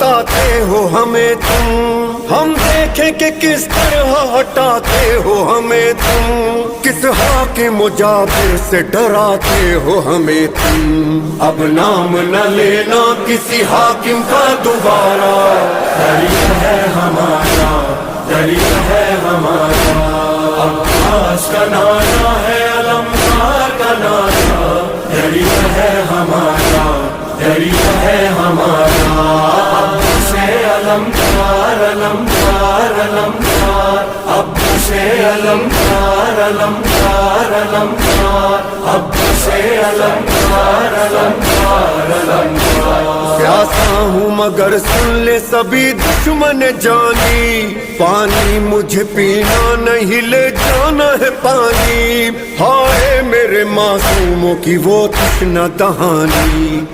बताते हो हमें तुम, हम देखें कि किस तरह हटाते हो हमें तुम, किस हाकिम जाबिर से डराते हो हमें तुम। अब नाम न लेना किसी हाकिम का दोबारा, दरिया है हमारा, दरिया है हमारा। अब्बास का नारा है, अलमदार का नारा, दरिया है हमारा, दरिया है हमारा। अब से अलमदार अलमदार अलमदार, अब से अलमदार अलमदार अलमदार, अब से अलमदार अलमदार अलमदार। प्यासा हूँ मगर सुन ले सभी दुश्मन जानी, पानी मुझे पीना नहीं ले जाना है पानी। हाय मेरे मासूमों की वो तृष्णा दहानी।